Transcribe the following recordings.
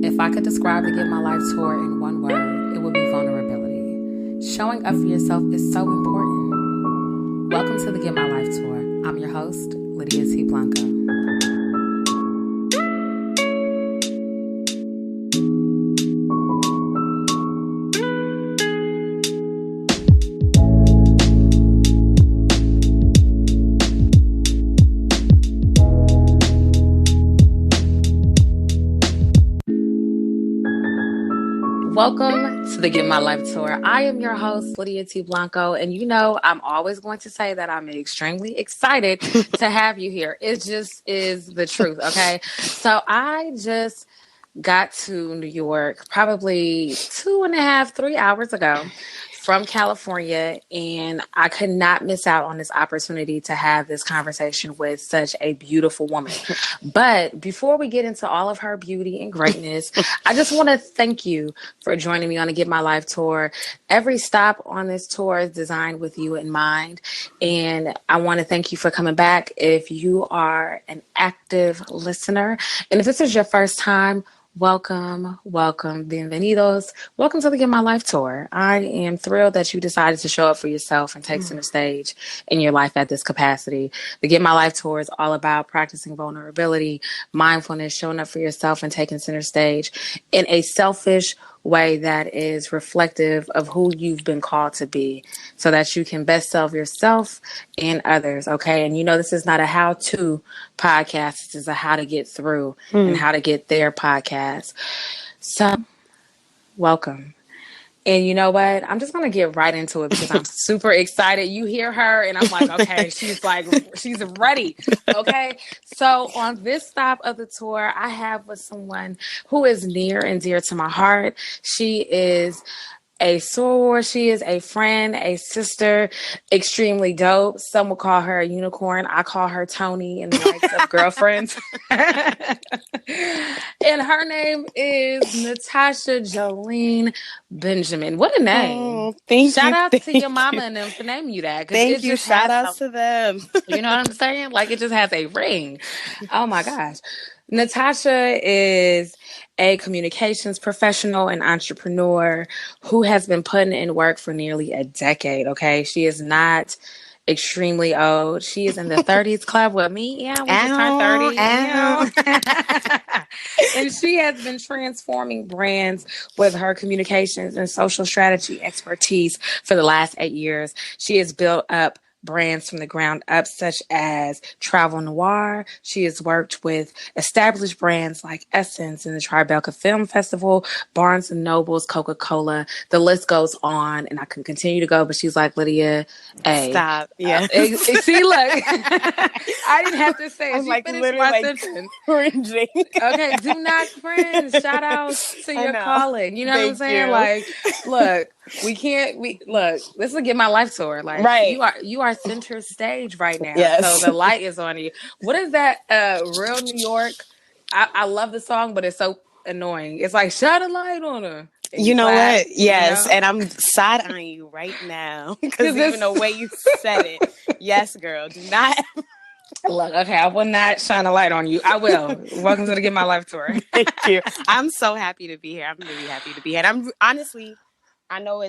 If I could describe the Get My Life tour in one word, it would be vulnerability. Showing up for yourself is so important. Welcome to the Get My Life tour. I'm your host, Lydia T. Blanco. Welcome to the Get My Life tour. I am your host, Lydia T. Blanco, and you know I'm always going to say that I'm extremely excited to have you here. It just is the truth, okay? So I just got to New York probably 2.5, 3 hours ago from California, and I could not miss out on this opportunity to have this conversation with such a beautiful woman. But before we get into all of her beauty and greatness, I just want to thank you for joining me on the Get My Life tour. Every stop on this tour is designed with you in mind, and I want to thank you for coming back. If you are an active listener, and if this is your first time, welcome, bienvenidos. Welcome to the Get My Life tour. I am thrilled that you decided to show up for yourself and take center stage in your life at this capacity. The Get My Life tour is all about practicing vulnerability, mindfulness, showing up for yourself and taking center stage in a selfish way that is reflective of who you've been called to be so that you can best serve yourself and others. Okay. And you know, this is not a how-to podcast. This is a how to get through and how to get there podcast. So welcome. And you know what? I'm just going to get right into it because I'm super excited. You hear her and I'm like, okay, she's ready. Okay. So on this stop of the tour, I have with someone who is near and dear to my heart. She is a soror, she is a friend, a sister, extremely dope. Some will call her a unicorn. I call her Tony in the likes of girlfriends. And her name is Natasha Jolene Benjamin. What a name. Oh, thank you. Shout out to your mama and them for naming you that. Thank you. Shout outs to them. You know what I'm saying? Like, it just has a ring. Oh my gosh. Natasha is a communications professional and entrepreneur who has been putting in work for nearly a decade. Okay. She is not extremely old. She is in the 30s club with me. Yeah, we just turned 30. And she has been transforming brands with her communications and social strategy expertise for the last 8 years. She has built up brands from the ground up, such as Travel Noir. She has worked with established brands like Essence and the Tribeca Film Festival, Barnes & Noble's, Coca-Cola. The list goes on, and I can continue to go, but she's like, Lydia, hey. Stop. Yeah. See, look. I didn't have to say it. I'm She like finished my literally sentence. cringing. Okay, do not cringe. Shout out to your calling. You know what I'm saying? You. Like, look, this will Get My Life tour. Like, right. you are center stage right now. Yes. So the light is on you. What is that? Real New York. I love the song, but it's so annoying. It's like, shine a light on her. You know what? Yes. You know? And I'm side-eyeing you right now because even the way you said it. Yes, girl. Do not. Look, okay, I will not shine a light on you. I will. Welcome to the Get My Life tour. Thank you. I'm so happy to be here. I'm really happy to be here. And I'm honestly, I know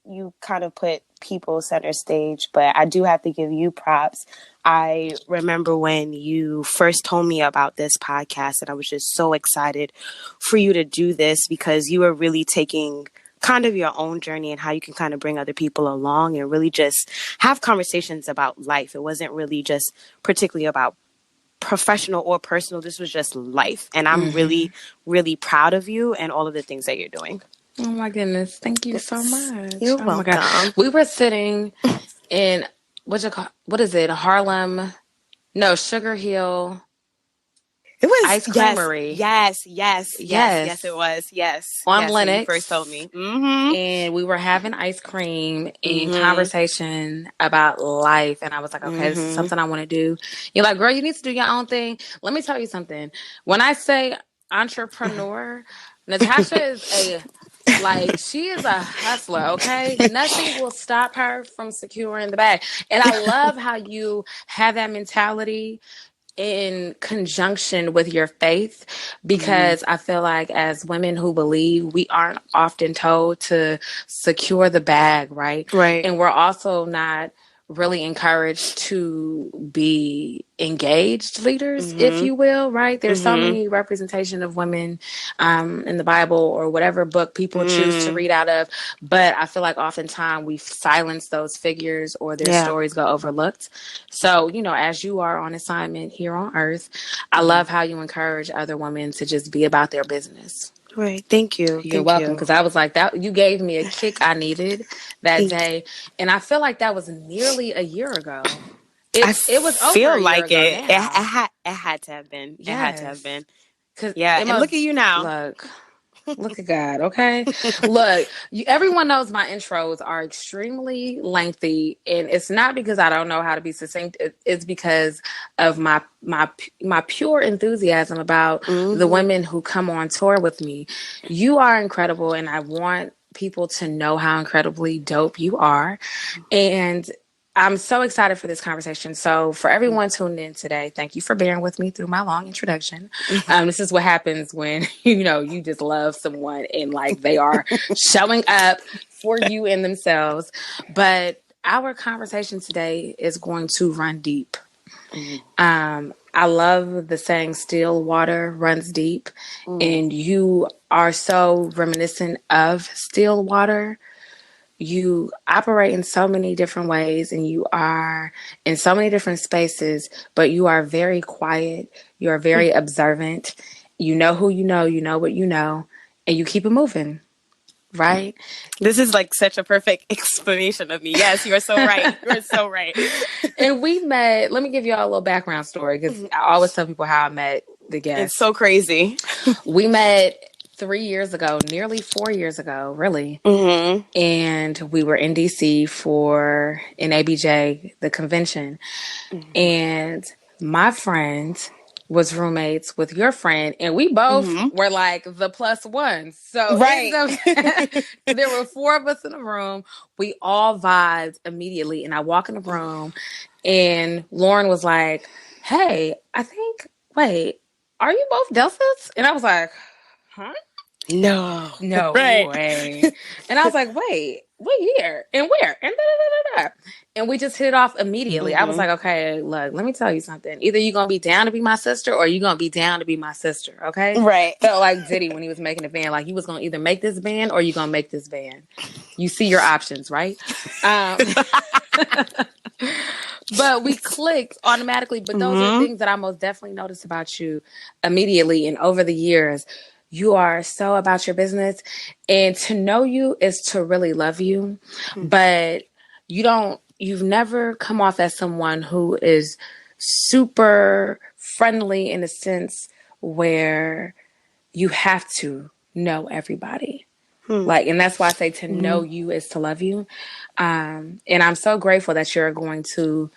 you kind of put people center stage, but I do have to give you props. I remember when you first told me about this podcast, and I was just so excited for you to do this because you were really taking kind of your own journey and how you can kind of bring other people along and really just have conversations about life. It wasn't really just particularly about professional or personal. This was just life. And I'm really, really proud of you and all of the things that you're doing. Oh my goodness. Thank you so much. You're welcome. My God. We were sitting in, what is it? Sugar Hill. It was Ice Creamery. Yes, it was. Yes. On Lennox. You first told me. Mm-hmm. And we were having ice cream and conversation about life. And I was like, okay, this is something I want to do. You're like, girl, you need to do your own thing. Let me tell you something. When I say entrepreneur, Natasha is she is a hustler, okay? Nothing will stop her from securing the bag. And I love how you have that mentality in conjunction with your faith, Mm-hmm. because I feel like as women who believe, we aren't often told to secure the bag, right? Right. And we're also not really encouraged to be engaged leaders, if Mm-hmm. you will, right? There's so Mm-hmm. many representation of women in the Bible or whatever book people choose to Mm. read out of, but I feel like oftentimes we silence those figures or their Yeah. stories go overlooked. So, as you are on assignment here on earth, I Mm-hmm. love how you encourage other women to just be about their business. Right. Thank you. You're Thank welcome. you. Because I was like, that you gave me a kick I needed that Thank day. And I feel like that was nearly a year ago. I It was over feel a year like ago it. now. It had to have been. It had to have Yes. been. Because Yeah. And look at you now. look at God, okay? Look, everyone knows my intros are extremely lengthy, and it's not because I don't know how to be succinct. It's because of my pure enthusiasm about the Mm-hmm. women who come on tour with me. You are incredible, and I want people to know how incredibly dope you are. And I'm so excited for this conversation. So, for everyone tuned in today, thank you for bearing with me through my long introduction. This is what happens when you just love someone and like they are showing up for you and themselves. But our conversation today is going to run deep. I love the saying "still water runs deep," Mm. and you are so reminiscent of still water. You operate in so many different ways and you are in so many different spaces, but you are very quiet. You are very observant. You know who you know what you know, and you keep it moving, right? This is like such a perfect explanation of me. Yes, you are so right. You are so right. And we met, let me give you all a little background story because I always tell people how I met the It's guests. so crazy. We met 3 years ago, nearly 4 years ago, really. Mm-hmm. And we were in DC for NABJ, the convention. And my friend was roommates with your friend, and we both Mm-hmm. were like the plus ones. So Right. there were four of us in the room. We all vibed immediately, and I walk in the room, and Lauren was like, "Hey, wait, are you both Delphas?" And I was like, "Huh? No. No Right. way." And I was like, what year? And where? And da, da, da, da. And we just hit it off immediately. I was Mm-hmm. like, okay, look, let me tell you something. Either you're going to be down to be my sister or you're going to be down to be my sister. Okay. Right. Felt like Diddy when he was making the band, like you was going to either make this band or you're going to make this band. You see your options, right? Um, but we clicked automatically. But those are Mm-hmm. things that I most definitely noticed about you immediately. And over the years, you are so about your business. And to know you is to really love you. But you've never come off as someone who is super friendly in a sense where you have to know everybody. Like, and that's why I say to know Mm-hmm. you is to love you. And I'm so grateful that you're going to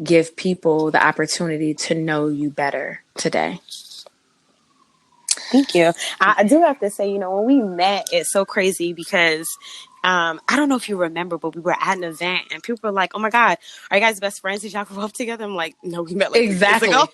give people the opportunity to know you better today. Thank you. I do have to say, when we met, it's so crazy because I don't know if you remember, but we were at an event and people were like, "Oh my God, are you guys best friends? Did y'all grow up together?" I'm like, "No, we met like 3 years ago." Exactly.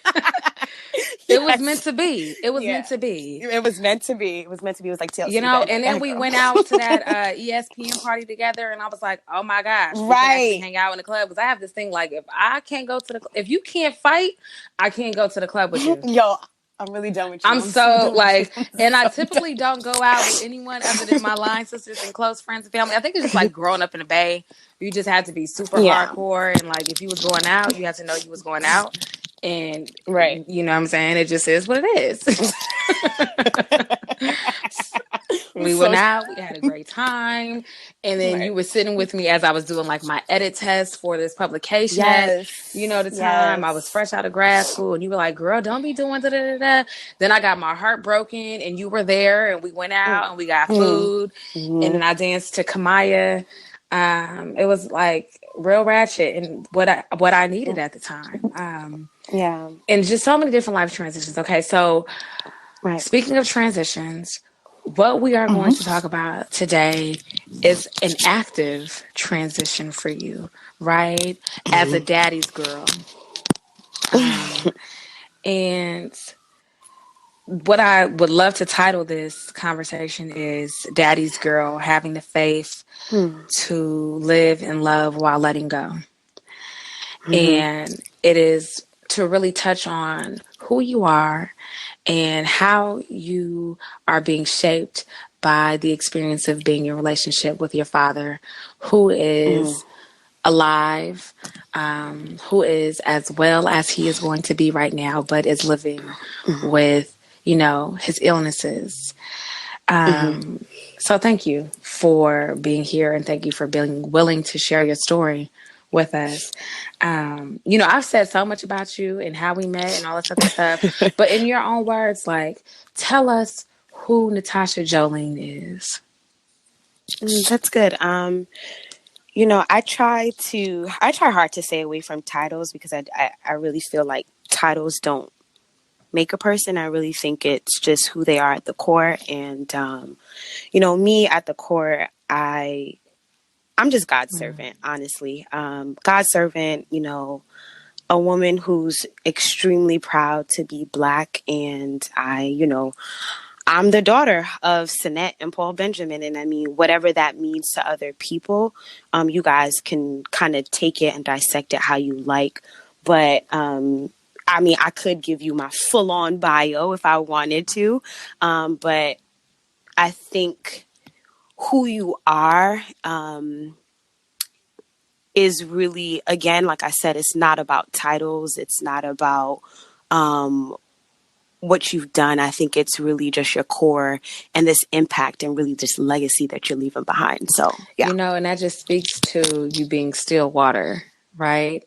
It was meant Yes. to be. It was meant Yeah. to be. It was meant to be. It was meant to be. It was like TLC, but And then we anyway. went out to that ESPN party together, and I was like, "Oh my gosh, we can actually Right. hang out in the club." Because I have this thing like, if you can't fight, I can't go to the club with you. Yo, I'm really done with you. I'm I'm so so done with you. like, I'm and I so done. typically don't go out with anyone other than my line sisters and close friends and family. I think it's just like growing up in the Bay. You just had to be super Yeah. hardcore, and like if you was going out, you had to know you was going out. And Right. you know what I'm saying? It just is what it is. We went So out, we had a great time. And then you right. were sitting with me as I was doing like my edit test for this publication at, Yes. the time. I was Yes. fresh out of grad school and you were like, girl, don't be doing da da da da. Then I got my heart broken and you were there and we went out and we got food. And Mm-hmm. then I danced to Kamaya. It was like real ratchet and what I needed at the time. Yeah. And just so many different life transitions. Okay, so Right. speaking of transitions, what we are going to talk about today is an active transition for you, right? As a daddy's girl. And what I would love to title this conversation is Daddy's Girl, Having the Faith to Live and Love While Letting Go. And it is to really touch on who you are and how you are being shaped by the experience of being in a relationship with your father, who is alive, who is as well as he is going to be right now, but is living with, his illnesses. So thank you for being here, and thank you for being willing to share your story with us. I've said so much about you and how we met and all this other stuff, but in your own words, like, tell us who Natasha Jolene is. That's good. I try hard to stay away from titles because I really feel like titles don't make a person. I really think it's just who they are at the core. And, me at the core, I'm just God's servant, honestly. God's servant, a woman who's extremely proud to be Black. And I'm the daughter of Sinette and Paul Benjamin. And I mean, whatever that means to other people, you guys can kind of take it and dissect it how you like. But I could give you my full on bio if I wanted to. But I think who you are is really, again, like I said, it's not about titles. It's not about what you've done. I think it's really just your core and this impact and really this legacy that you're leaving behind. So, yeah. And that just speaks to you being still water, right?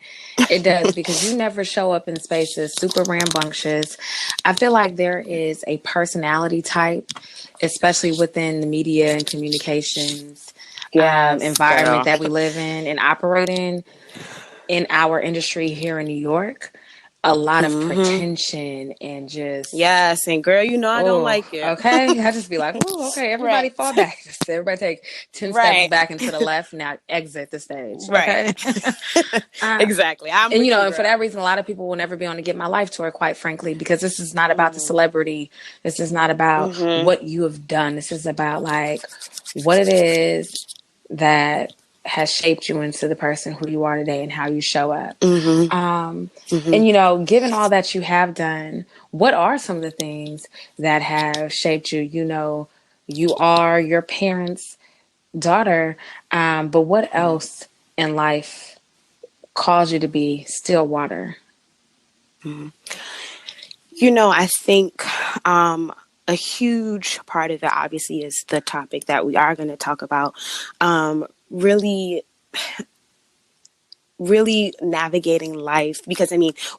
It does, because you never show up in spaces super rambunctious. I feel like there is a personality type, especially within the media and communications environment that we live in and operate in our industry here in New York. A lot of pretension and just... Yes, and girl, I don't like it. Okay, I just be like, oh, okay, everybody Right. fall back. Just everybody take 10 steps back and to the left. Now exit the stage. Okay. Exactly. And and for that reason, a lot of people will never be on the Get My Life tour, quite frankly, because this is not about the celebrity. This is not about what you have done. This is about like what it is that has shaped you into the person who you are today and how you show up. And, given all that you have done, what are some of the things that have shaped you? You are your parents' daughter, but what else in life caused you to be still water? I think a huge part of it, obviously, is the topic that we are going to talk about. Really navigating life, because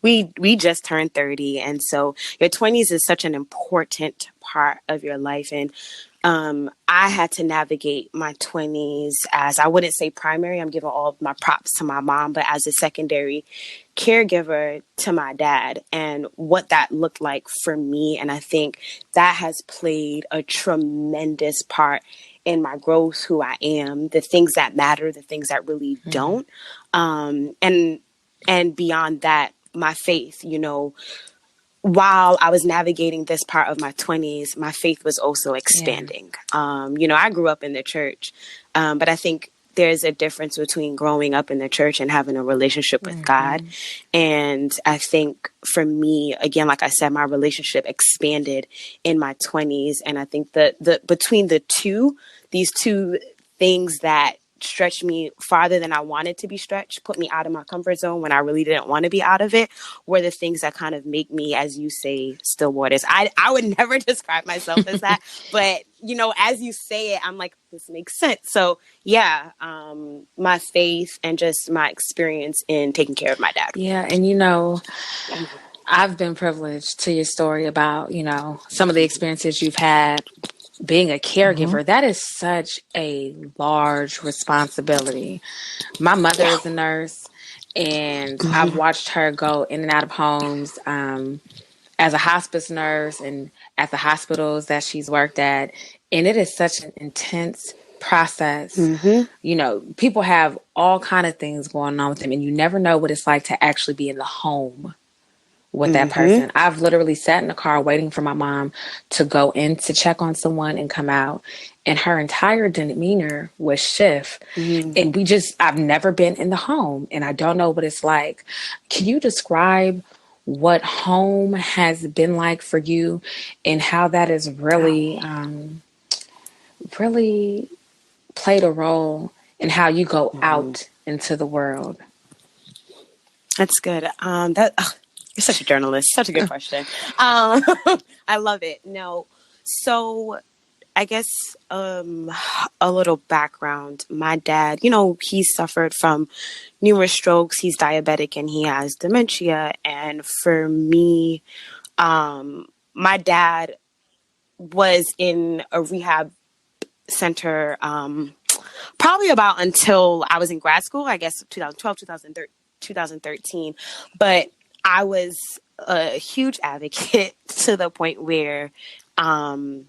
we just turned 30, and so your 20s is such an important part of your life. And I had to navigate my 20s as, I wouldn't say primary, I'm giving all of my props to my mom, but as a secondary caregiver to my dad, and what that looked like for me. And I think that has played a tremendous part in my growth, who I am, the things that matter, the things that really don't. And beyond that, my faith, while I was navigating this part of my 20s, my faith was also expanding. Yeah. I grew up in the church, but I think there's a difference between growing up in the church and having a relationship with God. And I think for me, again, like I said, my relationship expanded in my 20s. And I think the between these two things that stretched me farther than I wanted to be stretched, put me out of my comfort zone when I really didn't want to be out of it, were the things that kind of make me, as you say, still waters. I would never describe myself as that, but as you say it, I'm like, this makes sense. So yeah, my faith and just my experience in taking care of my dad. Yeah. And I've been privileged to your story about, some of the experiences you've had being a caregiver. That is such a large responsibility. My mother is a nurse, and I've watched her go in and out of homes as a hospice nurse and at the hospitals that she's worked at. And it is such an intense process. People have all kind of things going on with them, and you never know what it's like to actually be in the home with that person. I've literally sat in the car waiting for my mom to go in to check on someone and come out, and her entire demeanor was shift. And I've never been in the home and I don't know what it's like. Can you describe what home has been like for you and how that has really played a role in how you go out into the world? That's good. You're such a journalist. Such a good question. I love it. No, so I guess a little background. My dad, he suffered from numerous strokes. He's diabetic and he has dementia. And for me, my dad was in a rehab center probably about until I was in grad school, I guess 2012, 2013. But I was a huge advocate to the point where the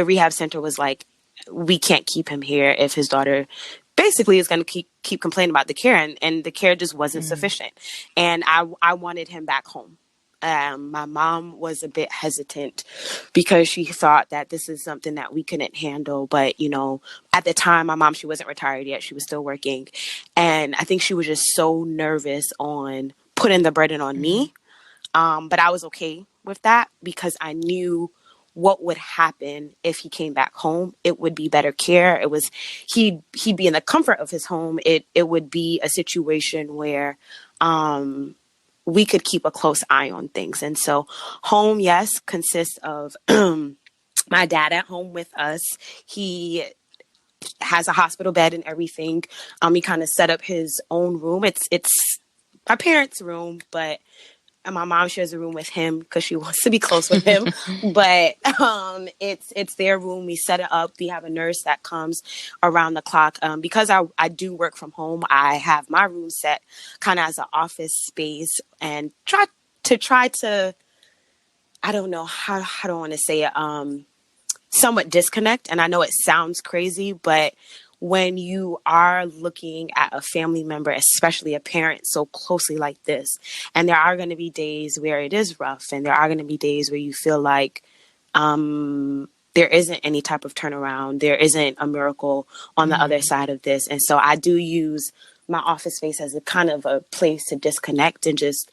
rehab center was like, we can't keep him here if his daughter basically is going to keep complaining about the care, and the care just wasn't sufficient. And I wanted him back home. My mom was a bit hesitant because she thought that this is something that we couldn't handle. But, at the time, my mom, she wasn't retired yet. She was still working. And I think she was just so nervous on putting the burden on me. But I was okay with that because I knew what would happen if he came back home. It would be better care. He'd be in the comfort of his home. It would be a situation where, we could keep a close eye on things. And so home, yes, consists of my dad at home with us. He has a hospital bed and everything. He kind of set up his own room. It's my parents' room, but my mom shares a room with him because she wants to be close with him. But it's their room. We set it up. We have a nurse that comes around the clock. Because I do work from home, I have my room set kind of as an office space and try to I don't know how do I want to say it, somewhat disconnect. And I know it sounds crazy, but when you are looking at a family member, especially a parent, so closely like this, and there are going to be days where it is rough, and there are going to be days where you feel like there isn't any type of turnaround, there isn't a miracle on the other side of this. And so I do use my office space as a kind of a place to disconnect and just,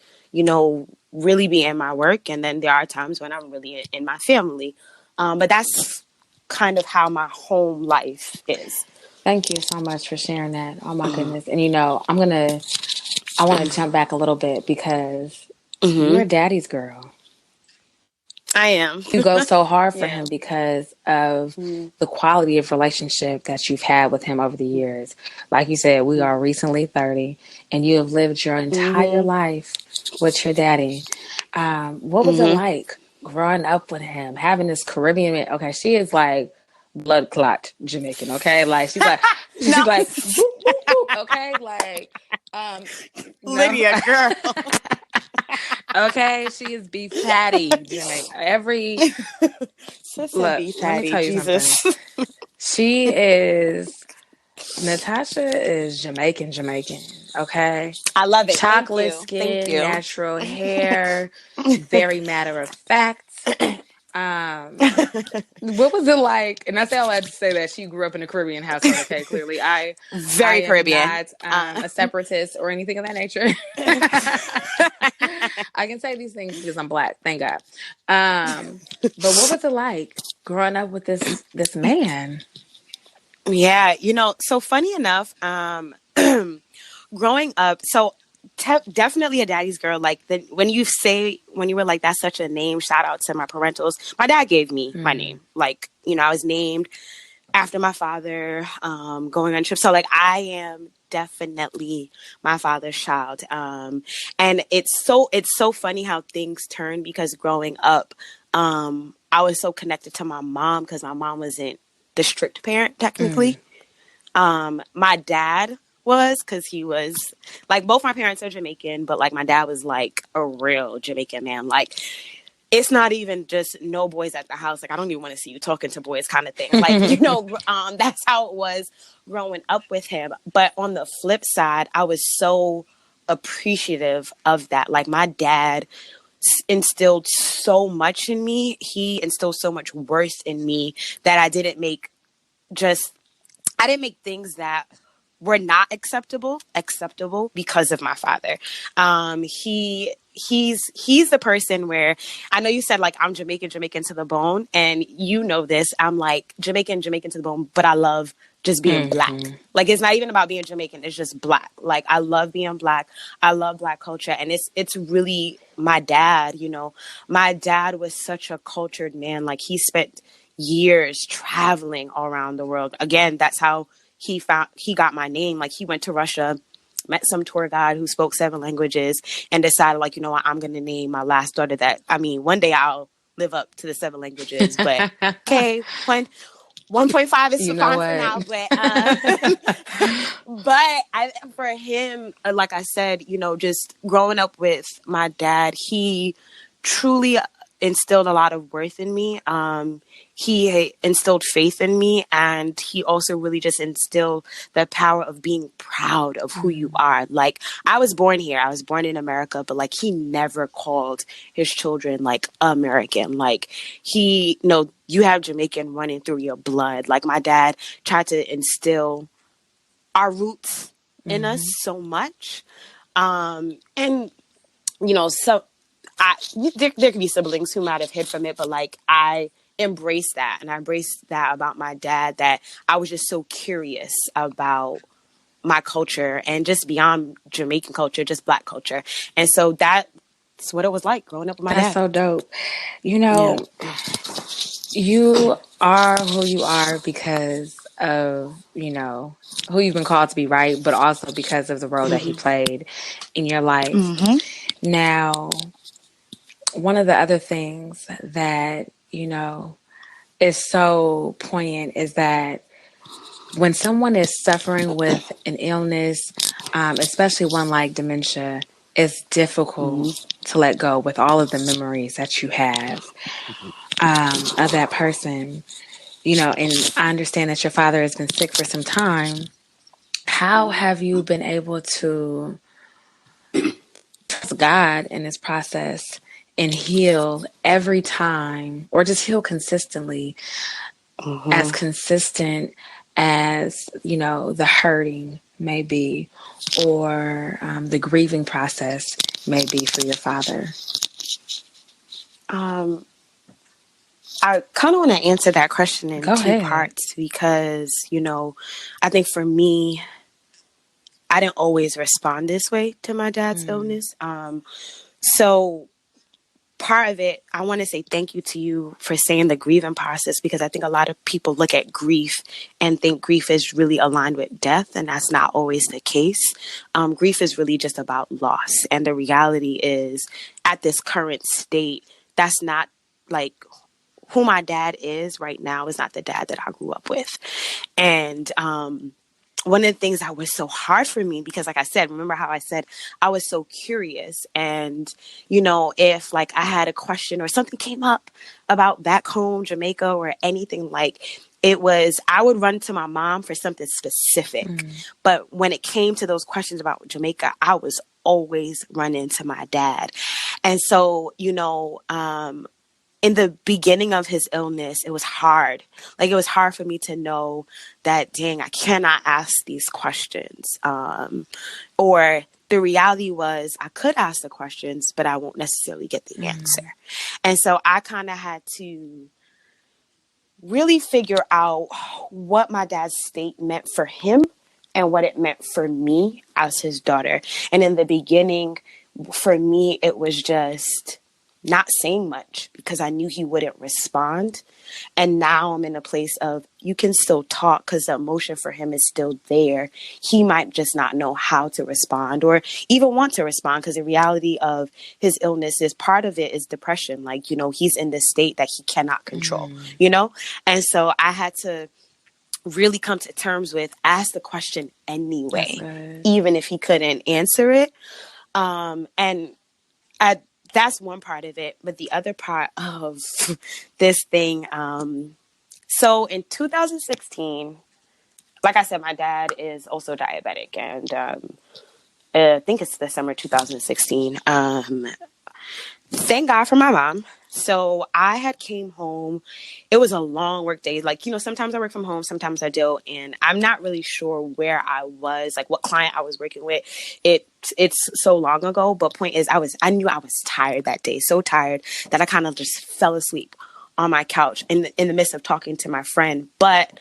really be in my work. And then there are times when I'm really in my family. But that's kind of how my home life is. Thank you so much for sharing that. Oh my goodness. And I want to jump back a little bit because you're daddy's girl. I am. You go so hard for Yeah. him because of the quality of relationship that you've had with him over the years. Like you said, we are recently 30 and you have lived your entire life with your daddy. What was it like growing up with him, having this Caribbean man? Okay, she is like blood clot Jamaican, okay? Like she's like No. whoop, whoop, whoop, okay? Like Lydia, girl. okay, she is beef patty Jamaican. Sister Look, beef let me patty, tell you Jesus. something. She is Natasha is Jamaican, okay? I love it. Thank Chocolate you. Thank skin, you. natural hair, very matter of fact. What was it like? And I say all that to say that she grew up in a Caribbean household. Okay, clearly I Very am Caribbean. not a separatist or anything of that nature. I can say these things because I'm Black, thank God. But what was it like growing up with this man? Yeah, so funny enough, growing up, so definitely a daddy's girl. Like when you were like, that's such a name, shout out to my parentals. My dad gave me my name. Like, I was named after my father, going on trips. So like I am definitely my father's child. And it's so funny how things turn because growing up, I was so connected to my mom because my mom wasn't the strict parent technically. My dad was, because he was like, both my parents are Jamaican, but like my dad was like a real Jamaican man. Like it's not even just no boys at the house. Like I don't even want to see you talking to boys kind of thing. Like, that's how it was growing up with him. But on the flip side, I was so appreciative of that. Like my dad instilled so much in me. He instilled so much worth in me that I didn't make things that were not acceptable because of my father. He's the person where, I know you said like I'm Jamaican to the bone, and you know this. I'm like Jamaican to the bone, but I love just being black. Like, it's not even about being Jamaican, it's just black. Like, I love being black. I love black culture, and it's really my dad, you know. My dad was such a cultured man. Like, he spent years traveling all around the world. Again, that's how he got my name. Like, he went to Russia, met some tour guide who spoke 7 languages, and decided, like, you know what, I'm going to name my last daughter that. I mean, one day I'll live up to the 7 languages, but okay, 1.5 is You know fine for what? now. But for him, like I said, you know, just growing up with my dad, he truly instilled a lot of worth in me. He instilled faith in me, and he also really just instilled the power of being proud of who you are. Like, I was born here, I was born in America, but like, he never called his children like American. Like, he, no, you have Jamaican running through your blood. Like, my dad tried to instill our roots in us so much. And you know, so there could be siblings who might have hid from it, but like, I embraced that, and I embraced that about my dad, that I was just so curious about my culture, and just beyond Jamaican culture, just black culture. And so that's what it was like growing up with my That's dad. so dope. You Yeah. know, you are who you are because of, you know, who you've been called to be, right? But also because of the role that he played in your life. Now, one of the other things that, you know, is so poignant is that when someone is suffering with an illness, especially one like dementia, it's difficult to let go with all of the memories that you have of that person. You know, and I understand that your father has been sick for some time. How have you been able to trust God in this process and heal every time, or just heal consistently, as consistent as, you know, the hurting may be, or the grieving process may be for your father? I kind of want to answer that question in Go 2 ahead. parts, because, you know, I think for me, I didn't always respond this way to my dad's illness. So part of it, I want to say thank you to you for saying the grieving process, because I think a lot of people look at grief and think grief is really aligned with death, and that's not always the case. Grief is really just about loss. And the reality is, at this current state, that's not like who my dad is right now is not the dad that I grew up with. And one of the things that was so hard for me, because like I said, remember how I said I was so curious, and, you know, if like I had a question or something came up about back home, Jamaica, or anything, like, I would run to my mom for something specific. But when it came to those questions about Jamaica, I was always running to my dad. And so, you know, in the beginning of his illness, it was hard. Like, it was hard for me to know that, dang, I cannot ask these questions. Or the reality was, I could ask the questions, but I won't necessarily get the answer. And so I kind of had to really figure out what my dad's state meant for him and what it meant for me as his daughter. And in the beginning, for me, it was just not saying much, because I knew he wouldn't respond. And now I'm in a place of, you can still talk, because the emotion for him is still there. He might just not know how to respond, or even want to respond, because the reality of his illness is, part of it is depression. Like, you know, he's in this state that he cannot control, you know? And so I had to really come to terms with, ask the question anyway, even if he couldn't answer it. And that's one part of it. But the other part of this thing, so in 2016, like I said, my dad is also diabetic, and I think it's the summer 2016. Thank God for my mom. So I had came home. It was a long work day. Like, sometimes I work from home, sometimes I do. And I'm not really sure where I was, like what client I was working with. It's so long ago. But point is, I knew I was tired that day. So tired that I kind of just fell asleep on my couch in the midst of talking to my friend. But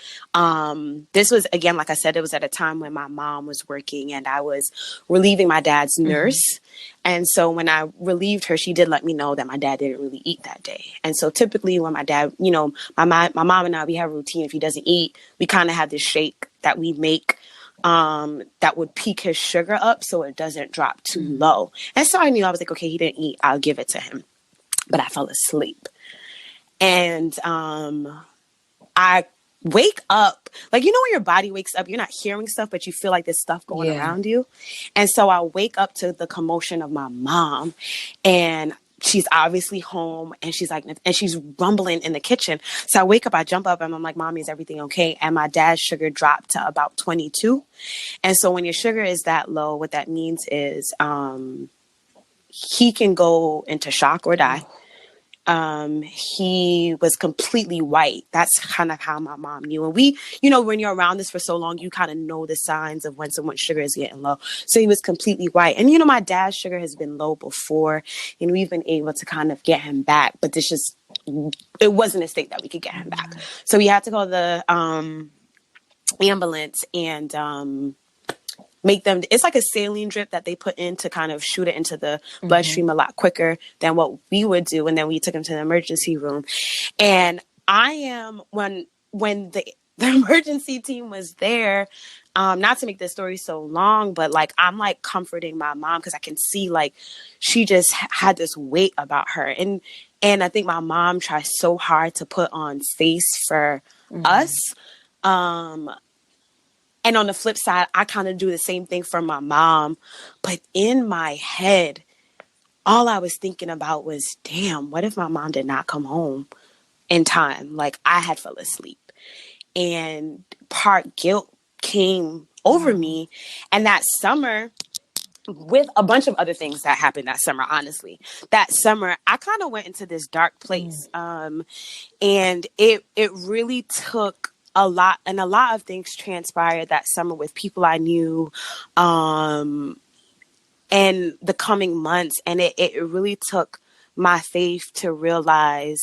this was, again, like I said, it was at a time when my mom was working and I was relieving my dad's nurse. And so when I relieved her, she did let me know that my dad didn't really eat that day. And so typically when my dad, my mom and I, we have a routine. If he doesn't eat, we kind of have this shake that we make that would peak his sugar up so it doesn't drop too low. And so I knew, I was like, okay, he didn't eat, I'll give it to him. But I fell asleep. And I wake up, like, when your body wakes up, you're not hearing stuff, but you feel like there's stuff going around you. And so I wake up to the commotion of my mom, and she's obviously home, and she's like, and she's rumbling in the kitchen. So I wake up, I jump up, and I'm like, Mommy, is everything okay? And my dad's sugar dropped to about 22. And so when your sugar is that low, what that means is he can go into shock or die. He was completely white. That's kind of how my mom knew. And we, when you're around this for so long, you kind of know the signs of when someone's sugar is getting low. So he was completely white. And, my dad's sugar has been low before, and we've been able to kind of get him back. But it wasn't a state that we could get him back. So we had to call the ambulance and make them, it's like a saline drip that they put in to kind of shoot it into the bloodstream a lot quicker than what we would do. And then we took him to the emergency room. And when the emergency team was there, not to make this story so long, but like, I'm like comforting my mom because I can see like she just had this weight about her. And I think my mom tries so hard to put on face for us. And on the flip side, I kind of do the same thing for my mom. But in my head, all I was thinking about was, damn, what if my mom did not come home in time? Like, I had fell asleep. And part guilt came over me. And that summer, with a bunch of other things that happened that summer, honestly, that summer, I kind of went into this dark place. And it really took a lot, and a lot of things transpired that summer with people I knew, and the coming months. And it really took my faith to realize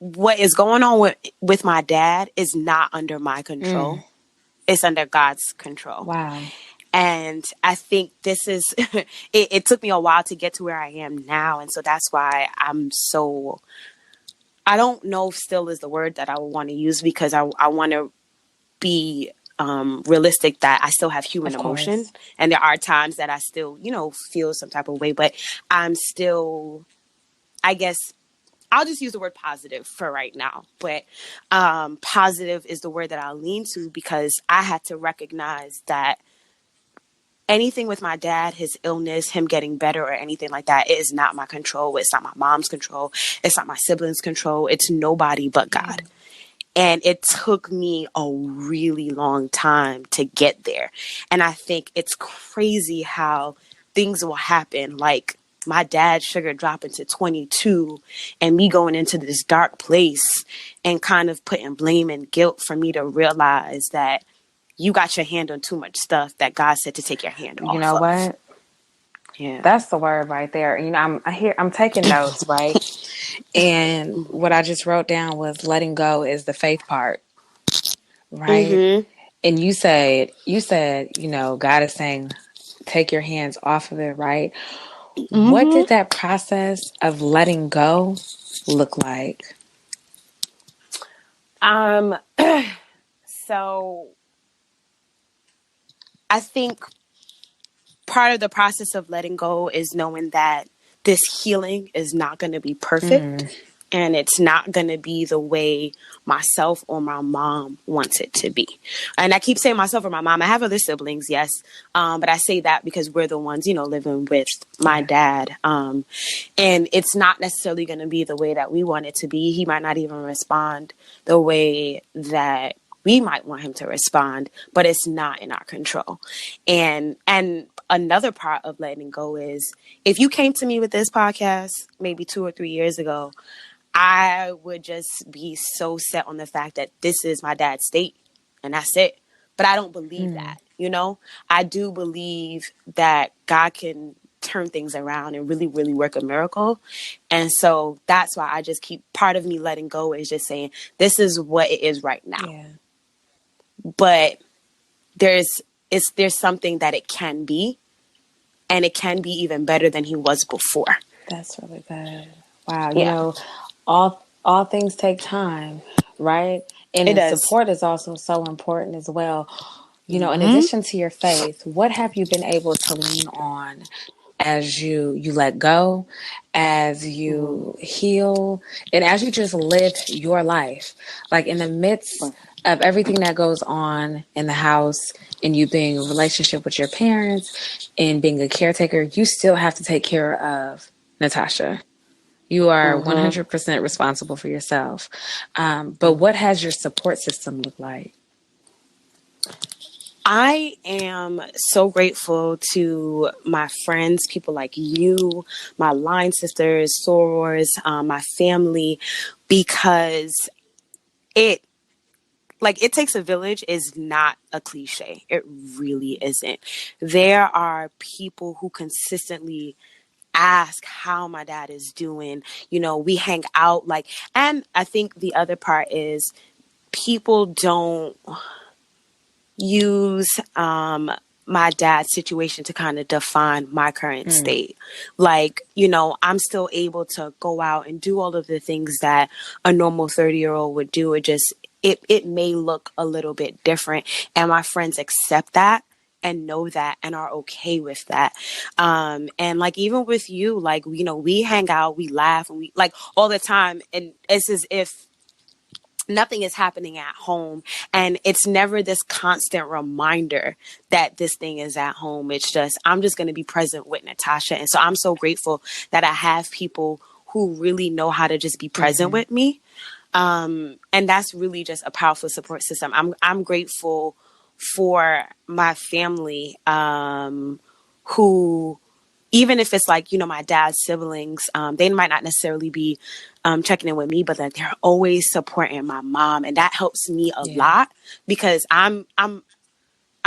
what is going on with my dad is not under my control. It's under God's control. Wow. And I think this is, it took me a while to get to where I am now. And so that's why I don't know if still is the word that I would want to use, because I want to be realistic that I still have human emotion. And there are times that I still, feel some type of way, but I'm still, I guess, I'll just use the word positive for right now. But positive is the word that I'll lean to, because I had to recognize that anything with my dad, his illness, him getting better or anything like that, it is not my control. It's not my mom's control. It's not my siblings' control. It's nobody but God. And it took me a really long time to get there. And I think it's crazy how things will happen. Like my dad's sugar dropping to 22 and me going into this dark place and kind of putting blame and guilt for me to realize that you got your hand on too much stuff that God said to take your hand off. You know what? Yeah. That's the word right there. I'm taking notes, right? And what I just wrote down was letting go is the faith part, right? And you said, God is saying, take your hands off of it, right? What did that process of letting go look like? So I think part of the process of letting go is knowing that this healing is not going to be perfect, and it's not going to be the way myself or my mom wants it to be. And I keep saying myself or my mom. I have other siblings, yes, but I say that because we're the ones, living with my dad. And it's not necessarily going to be the way that we want it to be. He might not even respond the way that we might want him to respond, but it's not in our control. And another part of letting go is, if you came to me with this podcast maybe 2 or 3 years ago, I would just be so set on the fact that this is my dad's state and that's it. But I don't believe that, you know? I do believe that God can turn things around and really, really work a miracle. And so that's why I just keep, part of me letting go is just saying, this is what it is right now. Yeah. But there's something that it can be, and it can be even better than he was before. That's really good. Wow. You Yeah, know, all things take time, right? And it then does. support is also so important as well. You know, in Mm-hmm. addition to your faith, what have you been able to lean on as you let go, as you heal, and as you just live your life? Like in the midst of everything that goes on in the house, and you being in a relationship with your parents and being a caretaker, you still have to take care of Natasha. You are 100% responsible for yourself. But what has your support system looked like? I am so grateful to my friends, people like you, my line sisters, sorors, my family, because it it takes a village is not a cliche. It really isn't. There are people who consistently ask how my dad is doing. You know, we hang out and I think the other part is people don't use my dad's situation to kind of define my current state. Like, you know, I'm still able to go out and do all of the things that a normal 30-year-old would do. It may look a little bit different, and my friends accept that and know that and are okay with that. And even with you, you know, we hang out, we laugh, and we all the time, and it's as if nothing is happening at home, and it's never this constant reminder that this thing is at home. It's just, I'm just going to be present with Natasha. And so I'm so grateful that I have people who really know how to just be present with me. And that's really just a powerful support system. I'm grateful for my family, who, even if it's you know, my dad's siblings, they might not necessarily be checking in with me, but that they're always supporting my mom. And that helps me a lot, because I'm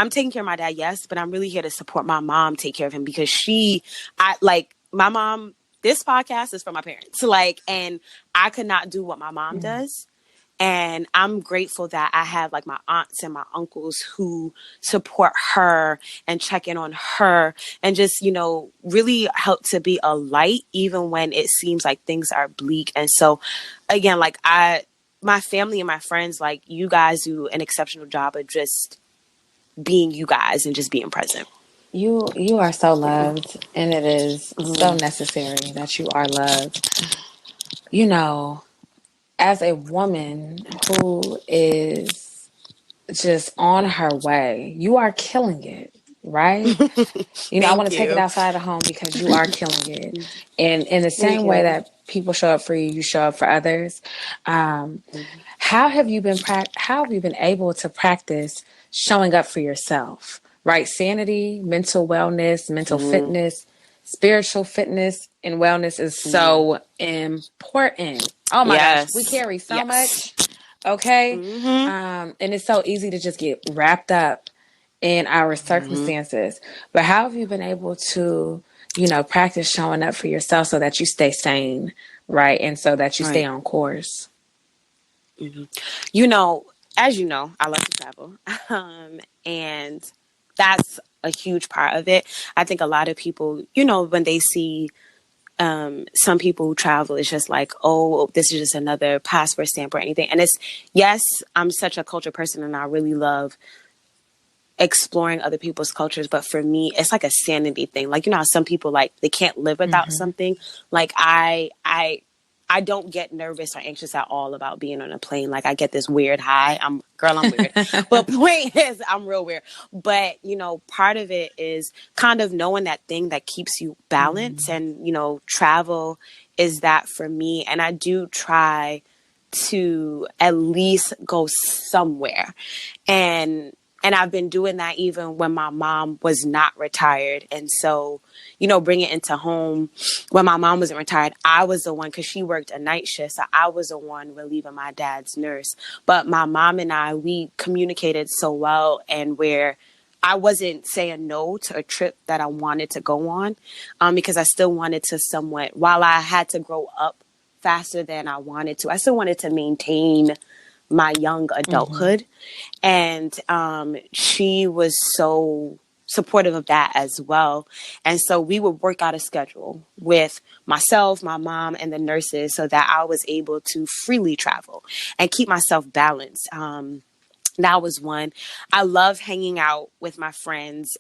taking care of my dad, yes, but I'm really here to support my mom, take care of him, because my mom, this podcast is for my parents. And I could not do what my mom does. And I'm grateful that I have my aunts and my uncles who support her and check in on her and just, you know, really help to be a light even when it seems like things are bleak. And so again, my family and my friends, you guys do an exceptional job of just being you guys and just being present. You are so loved, and it is so necessary that you are loved. You know, as a woman who is just on her way, you are killing it, right? You know, I want Thank to take it you. outside the home because you are killing it. And in the Thank same way you. that people show up for you, you show up for others. How have you been able to practice showing up for yourself? Right? Sanity, mental wellness, mental fitness, spiritual fitness, and wellness is so important. Oh my gosh, we Yes. carry so Yes. much. Okay. And it's so easy to just get wrapped up in our circumstances. But how have you been able to, you know, practice showing up for yourself so that you stay sane, right? And so that you stay Right. on course? You know, as you know, I love to travel. And that's a huge part of it. I think a lot of people, you know, when they see some people who travel, it's just oh, this is just another passport stamp or anything. And it's, yes, I'm such a culture person and I really love exploring other people's cultures, but for me it's like a sanity thing. You know how some people they can't live without something. I don't get nervous or anxious at all about being on a plane. I get this weird high. I'm weird. But point is, I'm real weird. But, you know, part of it is kind of knowing that thing that keeps you balanced. And, you know, travel is that for me. And I do try to at least go somewhere. And And I've been doing that even when my mom was not retired. And so, bring it into home. When my mom wasn't retired, I was the one, because she worked a night shift. So I was the one relieving my dad's nurse. But my mom and I, we communicated so well, and where I wasn't saying no to a trip that I wanted to go on, because I still wanted to somewhat, while I had to grow up faster than I wanted to, I still wanted to maintain my young adulthood. And she was so supportive of that as well. And so we would work out a schedule with myself, my mom, and the nurses, so that I was able to freely travel and keep myself balanced. That was one. I love hanging out with my friends.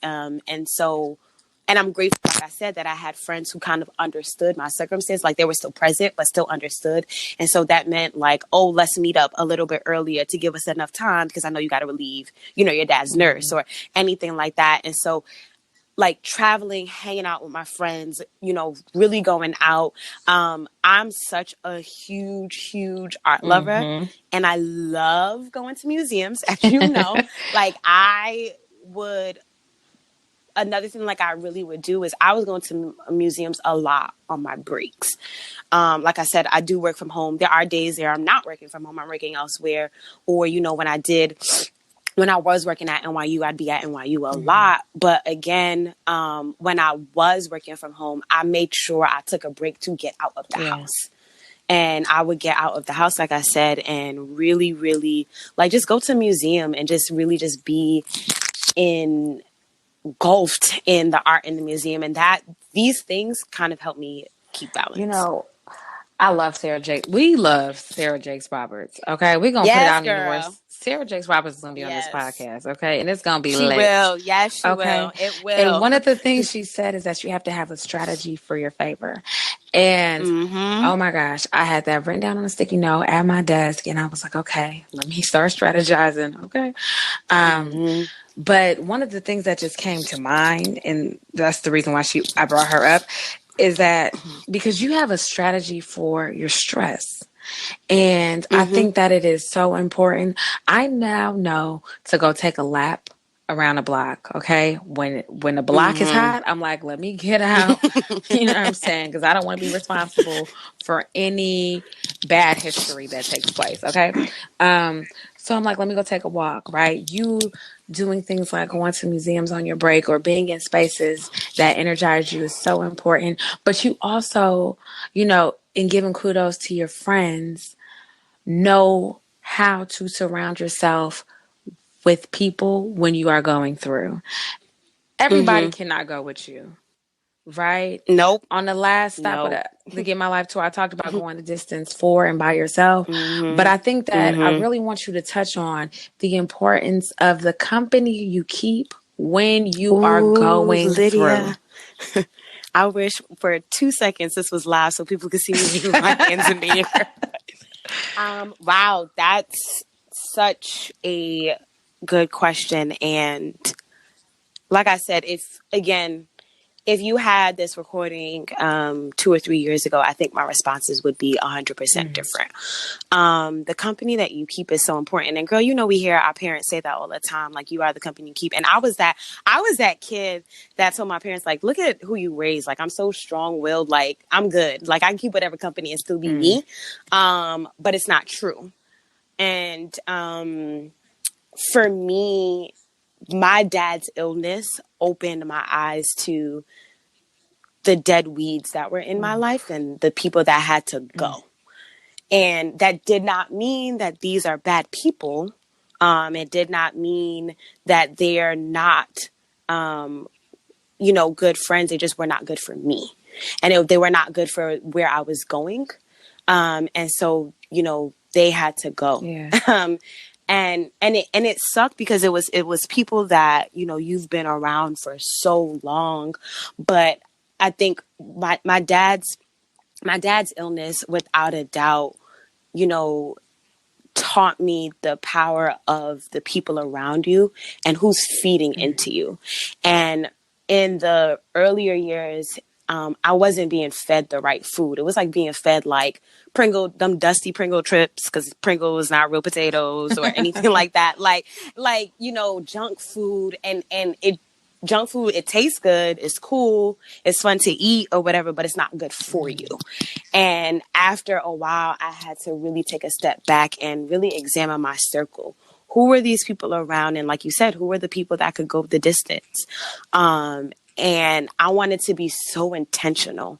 And I'm grateful, like I said, that I had friends who kind of understood my circumstance. Like, they were still present, but still understood. And so that meant like, oh, let's meet up a little bit earlier to give us enough time, because I know you got to relieve, your dad's nurse or anything like that. And so, like, traveling, hanging out with my friends, really going out. I'm such a huge art lover, and I love going to museums, as you know. Like, another thing, like, I really would do is I was going to museums a lot on my breaks. Like I said, I do work from home. There are days there I'm not working from home. I'm working elsewhere. Or, when I was working at NYU, I'd be at NYU a lot. But again, when I was working from home, I made sure I took a break to get out of the house. And I would get out of the house, like I said, and really, really, like, just go to a museum and just really just be engulfed in the art in the museum. And these things kind of help me keep balance. I love Sarah Jakes. We love Sarah Jakes Roberts. Okay. We're going to put it Yes, out in the girl. universe. Sarah Jakes Roberts is going to be on this Yes. podcast. Okay. And it's going to be She lit. will. Yes, she Okay. will. It And will. one of the things she said is that you have to have a strategy for your favor. And oh my gosh, I had that written down on a sticky note at my desk. And I was like, okay, let me start strategizing. Okay. But one of the things that just came to mind, and that's the reason why I brought her up, is that because you have a strategy for your stress. And I think that it is so important. I now know to go take a lap around the block. Okay. When the block is hot, I'm like, let me get out. You know what I'm saying? Because I don't want to be responsible for any bad history that takes place. Okay. So I'm like, let me go take a walk, right? You doing things like going to museums on your break or being in spaces that energize you is so important. But you also, in giving kudos to your friends, know how to surround yourself with people when you are going through. Everybody cannot go with you, right? Nope. On the last stop of the Get My Life tour, I talked about going the distance for and by yourself. But I think that I really want you to touch on the importance of the company you keep when you are going Lydia. through. I wish for 2 seconds this was live so people could see me moving my hands in the air. Wow, that's such a good question. And like I said, if you had this recording 2 or 3 years ago, I think my responses would be 100% different. The company that you keep is so important. And girl, we hear our parents say that all the time, like, you are the company you keep. And I was that kid that told my parents, like, look at who you raised. Like, I'm so strong-willed. Like, I'm good. Like, I can keep whatever company and still be me. But it's not true. And for me, my dad's illness opened my eyes to the dead weeds that were in my life and the people that had to go. And that did not mean that these are bad people. It did not mean that they're not, good friends. They just were not good for me. And they were not good for where I was going. And so, they had to go. Yeah. And it sucked because it was people that, you've been around for so long. But I think my dad's illness, without a doubt, taught me the power of the people around you and who's feeding into you. And in the earlier years, I wasn't being fed the right food. It was like being fed like them dusty Pringle trips, because Pringle is not real potatoes or anything like that. Like, junk food, and junk food, it tastes good, it's cool, it's fun to eat or whatever, but it's not good for you. And after a while, I had to really take a step back and really examine my circle. Who were these people around? And like you said, who were the people that could go the distance? And I wanted to be so intentional